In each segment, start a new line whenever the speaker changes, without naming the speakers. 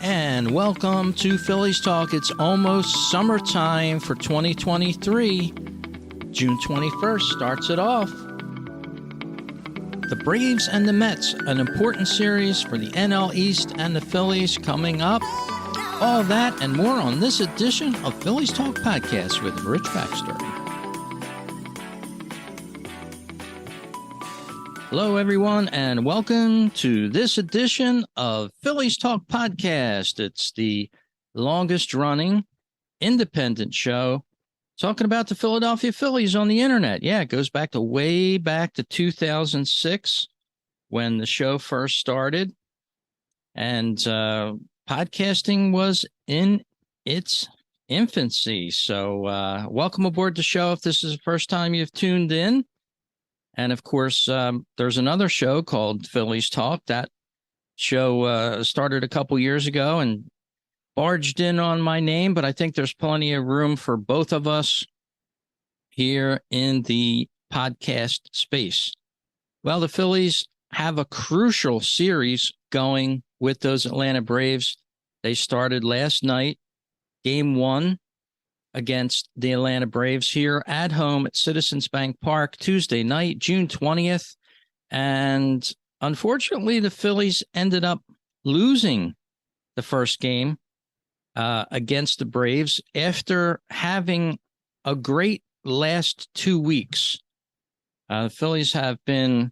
And welcome to Phillies Talk. It's almost summertime for 2023. June 21st starts it off. The Braves and the Mets, an important series for the NL East and the Phillies coming up. All that and more on this edition of Phillies Talk Podcast with Rich Baxter. Hello, everyone, and welcome to this edition of Phillies Talk Podcast. It's the longest-running independent show talking about the Philadelphia Phillies on the internet. Yeah, it goes back to way back to 2006 when the show first started, and podcasting was in its infancy. So welcome aboard the show if this is the first time you've tuned in. And, of course, there's another show called Phillies Talk. That show started a couple years ago and barged in on my name, but I think there's plenty of room for both of us here in the podcast space. Well, the Phillies have a crucial series going with those Atlanta Braves. They started last night, game one, against the Atlanta Braves here at home at Citizens Bank Park Tuesday night, June 20th. And unfortunately, the Phillies ended up losing the first game against the Braves after having a great last 2 weeks. The Phillies have been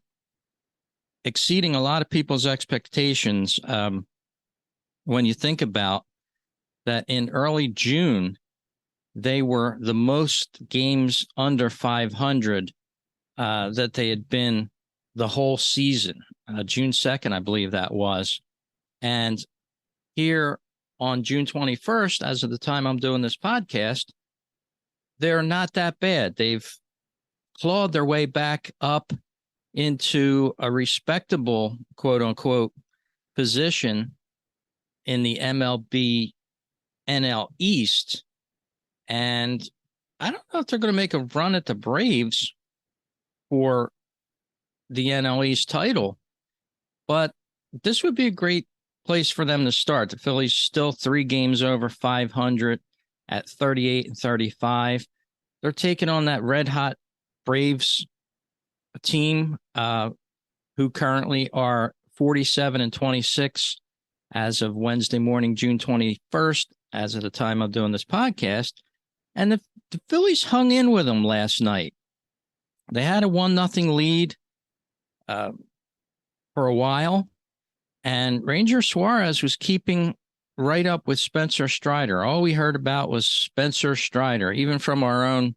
exceeding a lot of people's expectations when you think about that in early June, they were the most games under 500 that they had been the whole season. June 2nd, I believe that was. And here on June 21st, as of the time I'm doing this podcast, they're not that bad. They've clawed their way back up into a respectable, quote unquote, position in the MLB NL East. And I don't know if they're going to make a run at the Braves for the NL East title, but this would be a great place for them to start. The Phillies still 3 games over 500 at 38 and 35. They're taking on that red-hot Braves team who currently are 47 and 26 as of Wednesday morning, June 21st, as of the time I'm doing this podcast. And the Phillies hung in with them last night. They had a 1-0 lead for a while, and Ranger Suarez was keeping right up with Spencer Strider. All we heard about was Spencer Strider, even from our own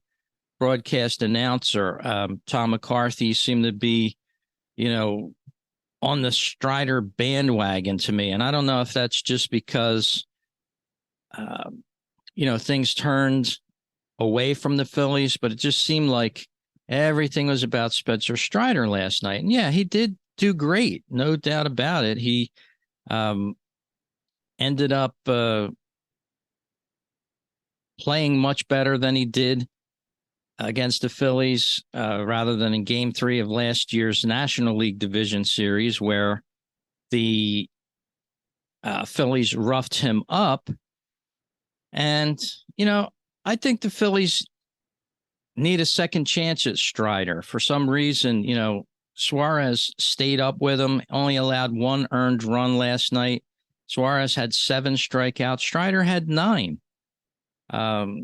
broadcast announcer. Tom McCarthy seemed to be, on the Strider bandwagon to me. And I don't know if that's just because, things turned away from the Phillies, but it just seemed like everything was about Spencer Strider last night. And yeah, he did do great, no doubt about it. He ended up playing much better than he did against the Phillies rather than in Game 3 of last year's National League Division Series, where the Phillies roughed him up. And, I think the Phillies need a second chance at Strider. For some reason, Suarez stayed up with him, only allowed 1 earned run last night. Suarez had 7 strikeouts. Strider had 9.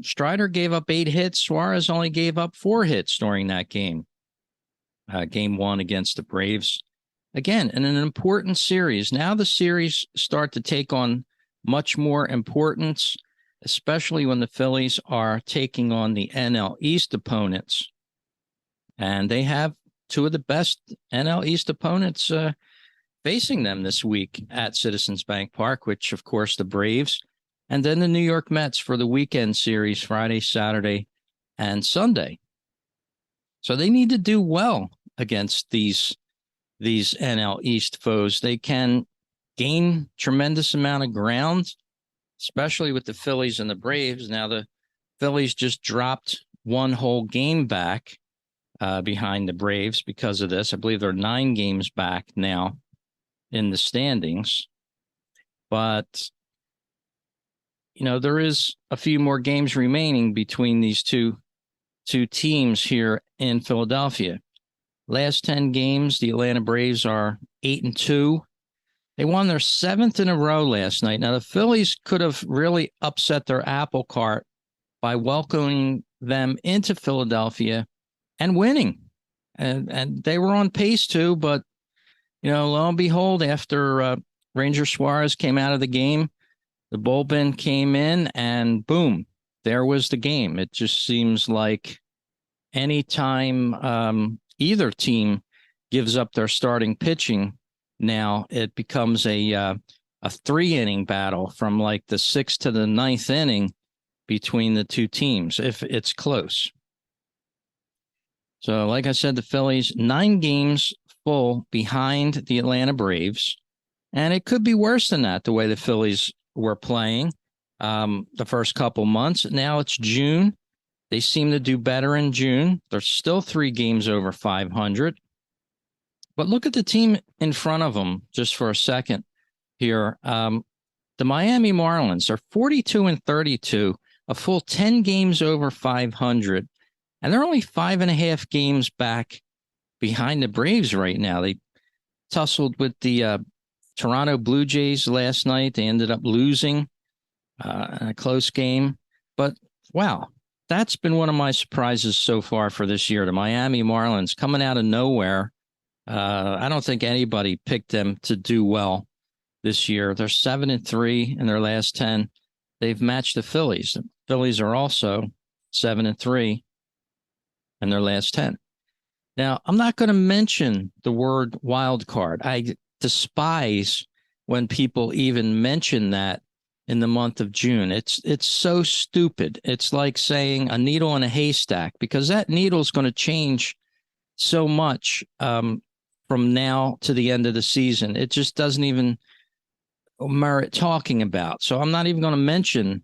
Strider gave up 8 hits. Suarez only gave up 4 hits during that game. Game 1 against the Braves. Again, in an important series. Now the series start to take on much more importance, especially when the Phillies are taking on the NL East opponents. And they have 2 of the best NL East opponents facing them this week at Citizens Bank Park, which, of course, the Braves, and then the New York Mets for the weekend series, Friday, Saturday, and Sunday. So they need to do well against these NL East foes. They can gain tremendous amount of ground, especially with the Phillies and the Braves. Now, the Phillies just dropped 1 whole game back behind the Braves because of this. I believe they're 9 games back now in the standings. But there is a few more games remaining between these two teams here in Philadelphia. Last 10 games, the Atlanta Braves are 8-2. They won their 7th in a row last night. Now, the Phillies could have really upset their apple cart by welcoming them into Philadelphia and winning. And they were on pace to, but, lo and behold, after Ranger Suarez came out of the game, the bullpen came in and boom, there was the game. It just seems like anytime either team gives up their starting pitching, now it becomes a 3-inning battle from like the 6th to the 9th inning between the two teams if it's close. So, like I said, the Phillies 9 games full behind the Atlanta Braves, and it could be worse than that the way the Phillies were playing the first couple months. Now it's June. They seem to do better in June. They're still 3 games over 500. But look at the team in front of them just for a second here. The Miami Marlins are 42-32, a full 10 games over 500. And they're only 5.5 games back behind the Braves right now. They tussled with the Toronto Blue Jays last night. They ended up losing a close game. But, wow, that's been one of my surprises so far for this year. The Miami Marlins coming out of nowhere. I don't think anybody picked them to do well this year. They're 7-3 in their last 10. They've matched the Phillies. The Phillies are also 7-3 in their last 10. Now, I'm not going to mention the word wild card. I despise when people even mention that in the month of June. It's so stupid. It's like saying a needle in a haystack, because that needle is going to change so much from now to the end of the season. It just doesn't even merit talking about. So I'm not even going to mention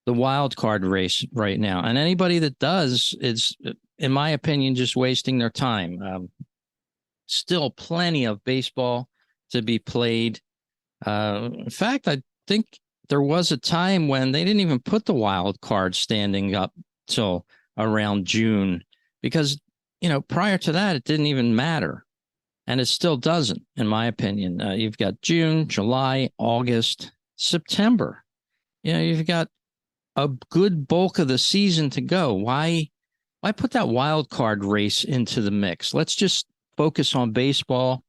the wild card race right now. And anybody that does is, in my opinion, just wasting their time. Still plenty of baseball to be played. In fact, I think there was a time when they didn't even put the wild card standing up till around June, because, prior to that, it didn't even matter. And it still doesn't, in my opinion. You've got June, July, August, September. You've got a good bulk of the season to go. Why put that wild card race into the mix? Let's just focus on baseball,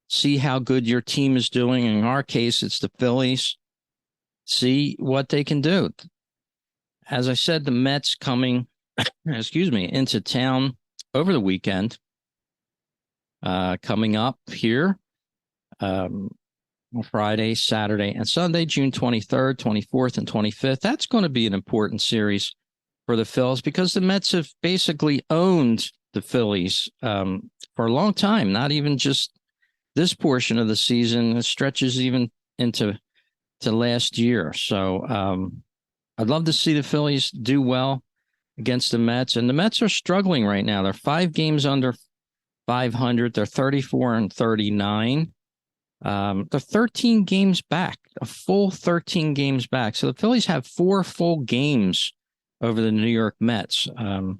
see how good your team is doing. In our case, it's the Phillies. See what they can do. As I said, the Mets coming, into town over the weekend. Coming up here Friday, Saturday, and Sunday, June 23rd, 24th, and 25th. That's going to be an important series for the Phils, because the Mets have basically owned the Phillies for a long time, not even just this portion of the season. It stretches even into last year. So I'd love to see the Phillies do well against the Mets. And the Mets are struggling right now. They're 5 games under 500. They're 34-39. They're 13 games back, a full 13 games back. So the Phillies have 4 full games over the New York Mets. And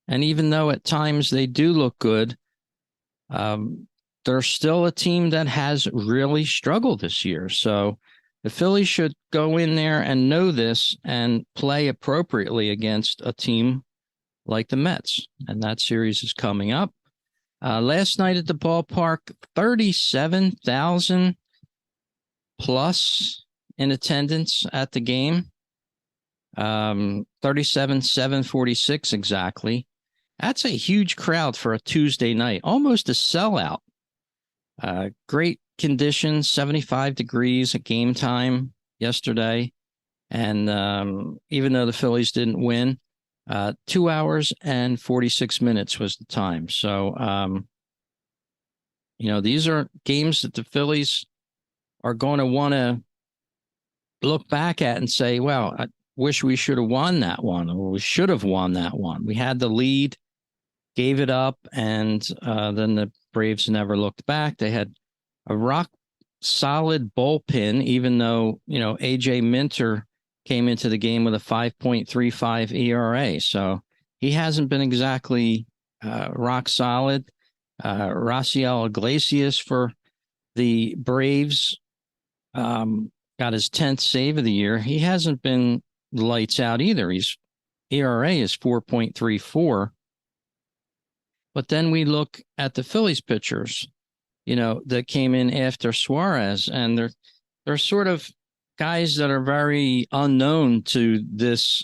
even though at times they do look good, they're still a team that has really struggled this year. So the Phillies should go in there and know this and play appropriately against a team like the Mets. And that series is coming up. Last night at the ballpark, 37,000 plus in attendance at the game. 37,746 exactly. That's a huge crowd for a Tuesday night, almost a sellout. Great conditions, 75 degrees at game time yesterday. And even though the Phillies didn't win, 2 hours and 46 minutes was the time. So, these are games that the Phillies are going to want to look back at and say, well, I wish we should have won that one, or we should have won that one. We had the lead, gave it up, and then the Braves never looked back. They had a rock solid bullpen, even though, AJ Minter came into the game with a 5.35 ERA. So he hasn't been exactly rock solid. Raciel Iglesias for the Braves got his 10th save of the year. He hasn't been lights out either. His ERA is 4.34. But then we look at the Phillies pitchers, that came in after Suarez, and they're sort of guys that are very unknown to this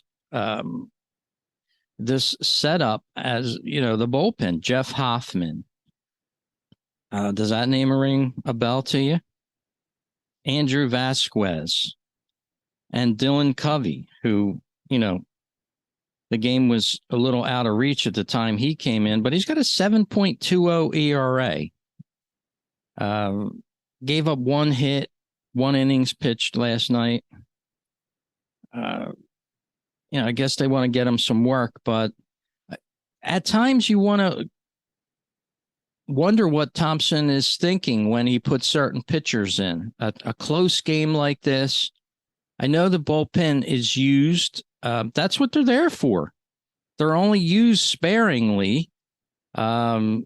setup as, the bullpen. Jeff Hoffman. Does that name ring a bell to you? Andrew Vasquez and Dylan Covey, who, the game was a little out of reach at the time he came in, but he's got a 7.20 ERA. Gave up one hit, one innings pitched last night. I guess they want to get him some work, but at times you want to wonder what Thompson is thinking when he puts certain pitchers in a close game like this. I know the bullpen is used. That's what they're there for. They're only used sparingly. That's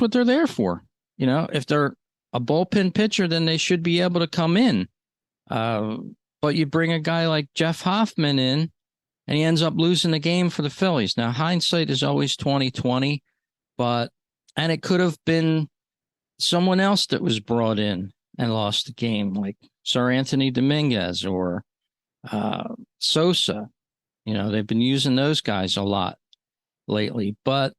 what they're there for. If they're a bullpen pitcher, then they should be able to come in. But you bring a guy like Jeff Hoffman in, and he ends up losing the game for the Phillies. Now, hindsight is always 20/20, and it could have been someone else that was brought in and lost the game, like Sir Anthony Dominguez or Sosa. They've been using those guys a lot lately, but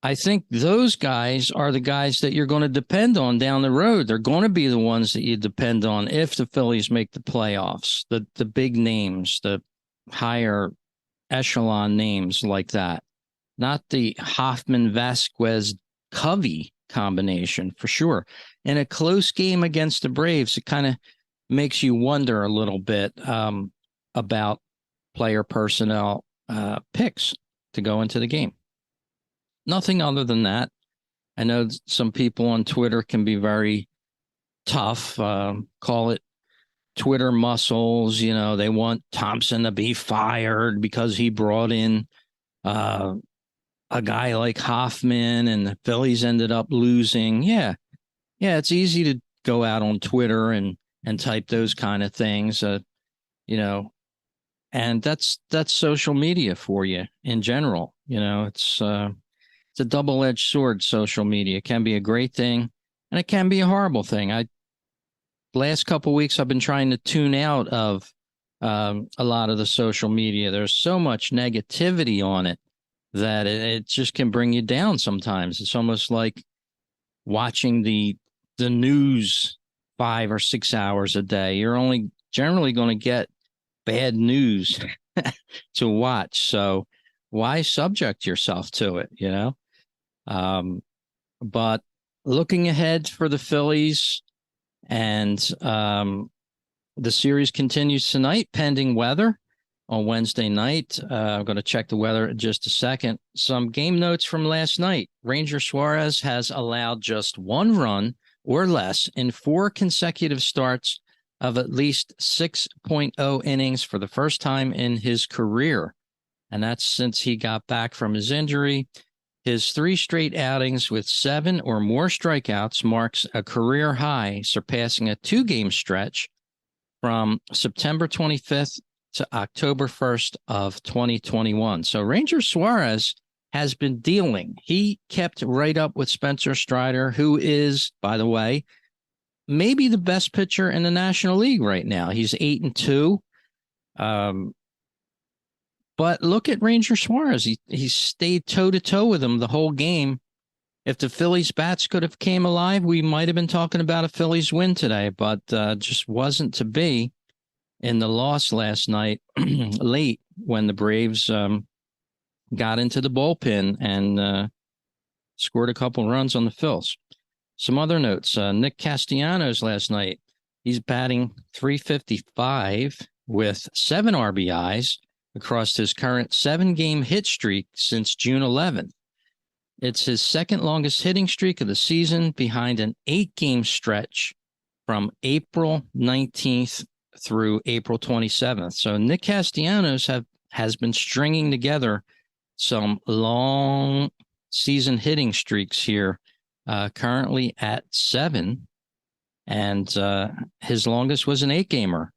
I think those guys are the guys that you're going to depend on down the road. They're going to be the ones that you depend on if the Phillies make the playoffs, the big names, the higher echelon names like that, not the Hoffman, Vasquez, Covey combination for sure. In a close game against the Braves, it kind of makes you wonder a little bit about player personnel picks to go into the game. Nothing other than that. I know some people on Twitter can be very tough, call it Twitter muscles. They want Thompson to be fired because he brought in a guy like Hoffman and the Phillies ended up losing. Yeah, it's easy to go out on Twitter and type those kind of things, and that's social media for you in general. It's a double-edged sword, social media. It can be a great thing, and it can be a horrible thing. Last couple of weeks, I've been trying to tune out of a lot of the social media. There's so much negativity on it that it just can bring you down sometimes. It's almost like watching the news 5 or 6 hours a day. You're only generally going to get bad news to watch. So why subject yourself to it, But looking ahead for the Phillies, and the series continues tonight, pending weather on Wednesday night. I'm going to check the weather in just a second. Some game notes from last night. Ranger Suarez has allowed just 1 run or less in 4 consecutive starts of at least 6.0 innings for the first time in his career. And that's since he got back from his injury. His 3 straight outings with 7 or more strikeouts marks a career high, surpassing a 2-game stretch from September 25th to October 1st of 2021. So Ranger Suarez has been dealing. He kept right up with Spencer Strider, who is, by the way, maybe the best pitcher in the National League right now. He's 8-2. But look at Ranger Suarez. He stayed toe-to-toe with him the whole game. If the Phillies bats could have came alive, we might have been talking about a Phillies win today, but just wasn't to be in the loss last night late when the Braves got into the bullpen and scored a couple runs on the Phils. Some other notes. Nick Castellanos last night, he's batting .355 with 7 RBIs across his current 7-game hit streak since June 11th. It's his second longest hitting streak of the season, behind an 8-game stretch from April 19th through April 27th. So Nick Castellanos has been stringing together some long season hitting streaks here, currently at 7. And his longest was an 8-gamer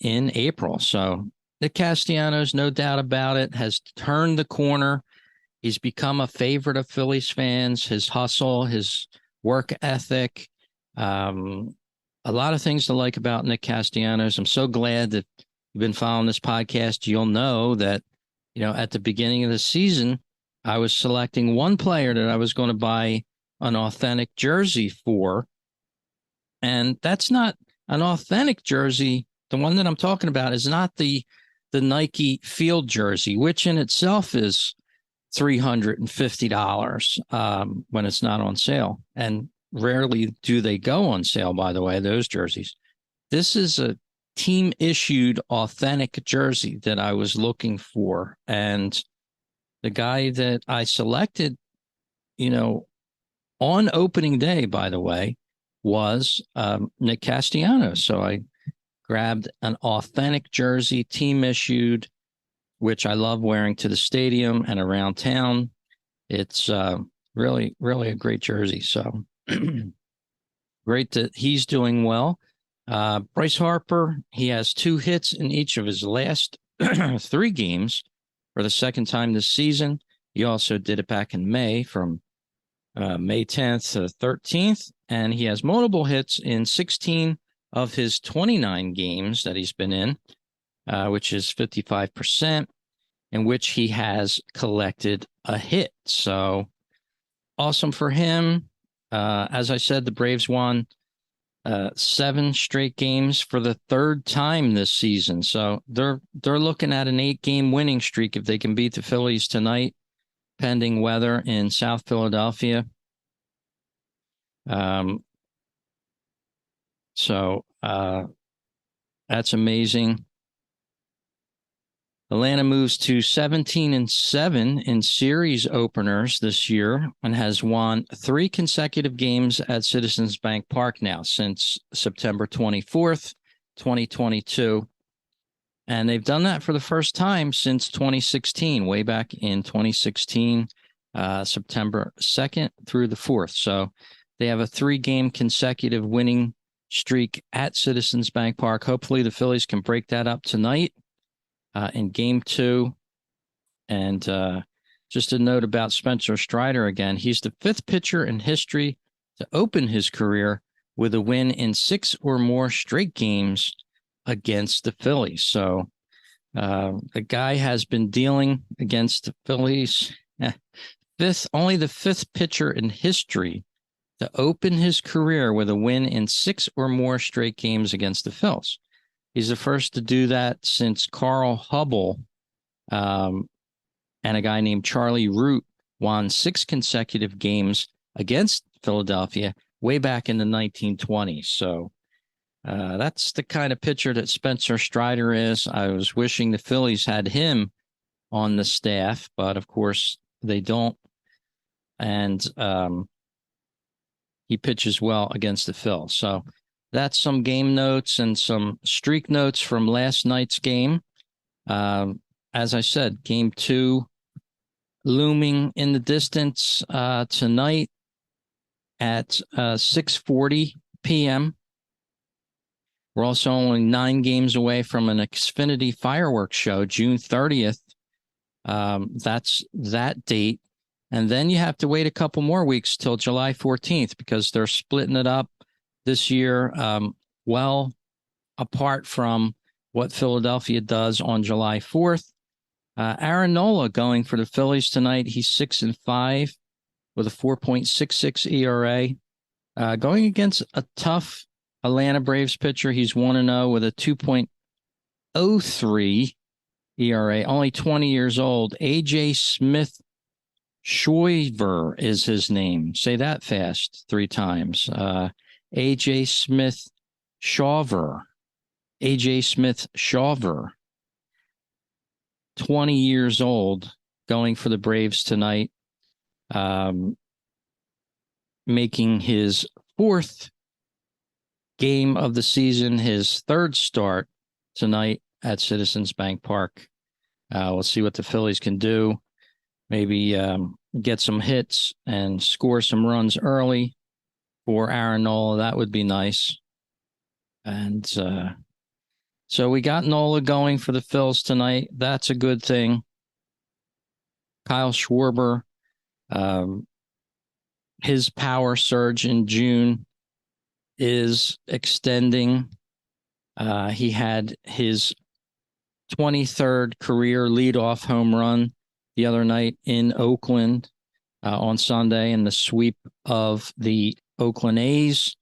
in April. So Nick Castellanos, no doubt about it, has turned the corner. He's become a favorite of Phillies fans. His hustle, his work ethic, a lot of things to like about Nick Castellanos. I'm so glad that you've been following this podcast. You'll know that, at the beginning of the season, I was selecting one player that I was going to buy an authentic jersey for. And that's not an authentic jersey. The one that I'm talking about is not the Nike field jersey, which in itself is $350 when it's not on sale. And rarely do they go on sale, by the way, those jerseys. This is a team issued authentic jersey that I was looking for. And the guy that I selected, on opening day, by the way, was Nick Castellanos. So I grabbed an authentic jersey, team issued, which I love wearing to the stadium and around town. It's really, really a great jersey. So great that he's doing well. Bryce Harper, he has 2 hits in each of his last 3 games for the second time this season. He also did it back in May, from May 10th to 13th, and he has multiple hits in 16 of his 29 games that he's been in, which is 55%, in which he has collected a hit. So awesome for him. As I said, the Braves won 7 straight games for the 3rd time this season. So they're looking at an 8-game winning streak if they can beat the Phillies tonight, pending weather in South Philadelphia. So that's amazing. Atlanta moves to 17-7 in series openers this year and has won 3 consecutive games at Citizens Bank Park now since September 24th, 2022. And they've done that for the first time since 2016, way back in 2016, September 2nd through the 4th. So they have a 3-game consecutive winning streak at Citizens Bank Park. Hopefully the Phillies can break that up tonight in game 2. And just a note about Spencer Strider again. He's the 5th pitcher in history to open his career with a win in 6 or more straight games against the Phillies. So the guy has been dealing against the Phillies. Only the 5th pitcher in history to open his career with a win in 6 or more straight games against the Phillies. He's the first to do that since Carl Hubble and a guy named Charlie Root won 6 consecutive games against Philadelphia way back in the 1920s. So that's the kind of pitcher that Spencer Strider is. I was wishing the Phillies had him on the staff, but of course they don't. And he pitches well against the Phil. So that's some game notes and some streak notes from last night's game. As I said, game 2 looming in the distance tonight at 6:40 p.m. We're also only 9 games away from an Xfinity fireworks show, June 30th. That's that date. And then you have to wait a couple more weeks till July 14th because they're splitting it up this year, well apart from what Philadelphia does on July 4th. Aaron Nola going for the Phillies tonight. He's 6-5 with a 4.66 ERA. Going against a tough Atlanta Braves pitcher. He's 1-0 with a 2.03 ERA, only 20 years old. AJ Smith Schwaver is his name. Say that fast 3 times. AJ Smith Shawver. AJ Smith Shawver. 20 years old, going for the Braves tonight. making his fourth game of the season, his third start tonight at Citizens Bank Park. We'll see what the Phillies can do. Maybe get some hits and score some runs early for Aaron Nola. That would be nice. And so we got Nola going for the Phils tonight. That's a good thing. Kyle Schwarber, his power surge in June is extending. He had his 23rd career leadoff home run the other night in Oakland on Sunday in the sweep of the Oakland A's.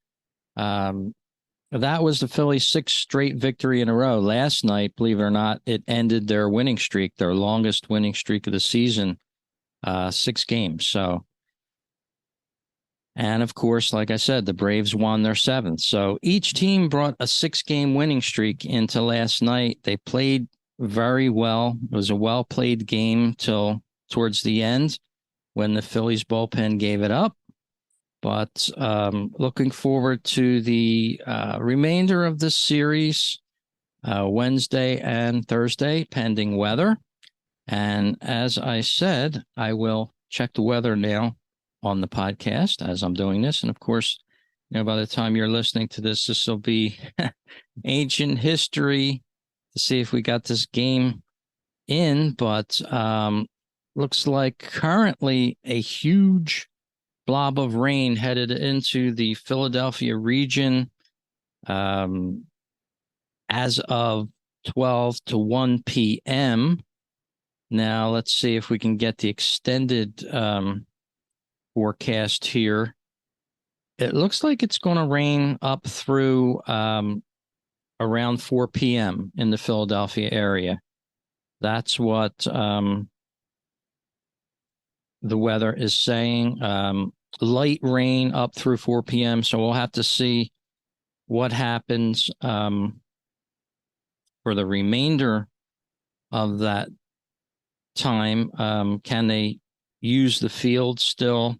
That was the Phillies' sixth straight victory in a row. Last night, believe it or not, it ended their winning streak, their longest winning streak of the season, 6 games. So, and of course, like I said, the Braves won their 7th. So each team brought a 6-game winning streak into last night. They played very well. It was a well-played game till towards the end when the Phillies bullpen gave it up. But looking forward to the remainder of this series, Wednesday and Thursday, pending weather. And as I said, I will check the weather now on the podcast as I'm doing this. And of course, by the time you're listening to this, this will be ancient history to see if we got this game in. But looks like currently a huge blob of rain headed into the Philadelphia region as of 12 to 1 p.m. Now, let's see if we can get the extended forecast here. It looks like it's going to rain up through around 4 p.m. in the Philadelphia area. That's what the weather is saying. Light rain up through 4 p.m. So we'll have to see what happens for the remainder of that time. Can they use the field still?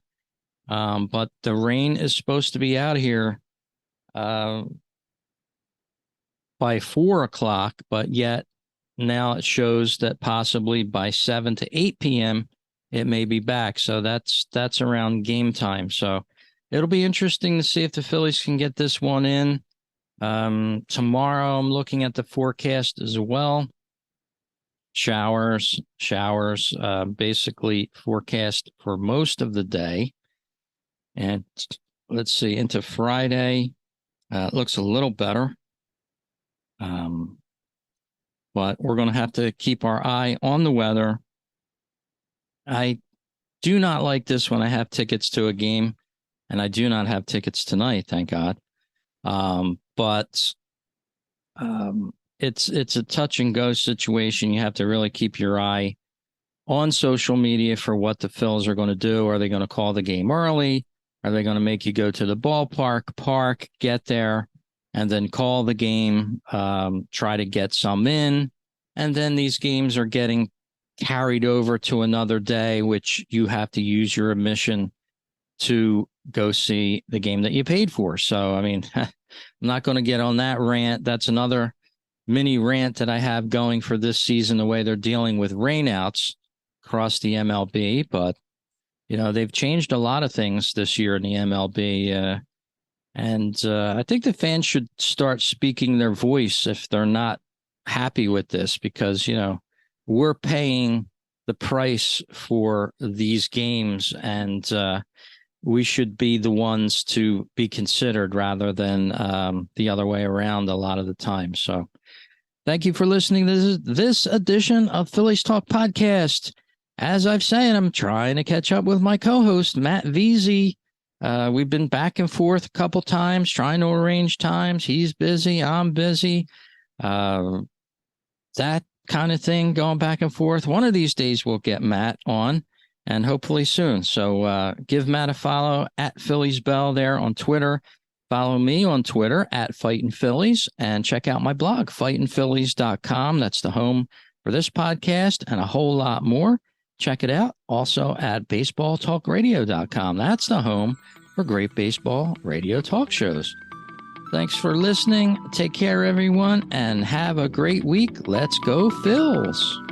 But the rain is supposed to be out here by 4 o'clock, but yet now it shows that possibly by 7 to 8 p.m. it may be back. So that's around game time. So it'll be interesting to see if the Phillies can get this one in. Tomorrow I'm looking at the forecast as well. Showers, basically forecast for most of the day. And let's see, into Friday, it looks a little better. But we're going to have to keep our eye on the weather. I do not like this when I have tickets to a game, and I do not have tickets tonight, thank God. But it's a touch and go situation. You have to really keep your eye on social media for what the Phils are going to do. Are they going to call the game early? Are they going to make you go to the ballpark, get there, and then call the game, try to get some in? And then these games are getting carried over to another day, which you have to use your admission to go see the game that you paid for. So, I mean, I'm not going to get on that rant. That's another mini rant that I have going for this season, the way they're dealing with rainouts across the MLB. But, they've changed a lot of things this year in the MLB. And I think the fans should start speaking their voice if they're not happy with this, because, we're paying the price for these games, and we should be the ones to be considered rather than the other way around a lot of the time. So thank you for listening to this edition of Phillies Talk Podcast. As I've said, I'm trying to catch up with my co-host, Matt Veazey. We've been back and forth a couple times trying to arrange times. He's busy. I'm busy. That kind of thing going back and forth. One of these days we'll get Matt on, and hopefully soon. So give Matt a follow at Phillies Bell there on Twitter. Follow me on Twitter at Fightin' Phillies, and check out my blog, fightinphillies.com. That's the home for this podcast and a whole lot more. check it out. Also at baseballtalkradio.com. That's the home for great baseball radio talk shows. Thanks for listening. Take care, everyone, and have a great week. Let's go, Phils.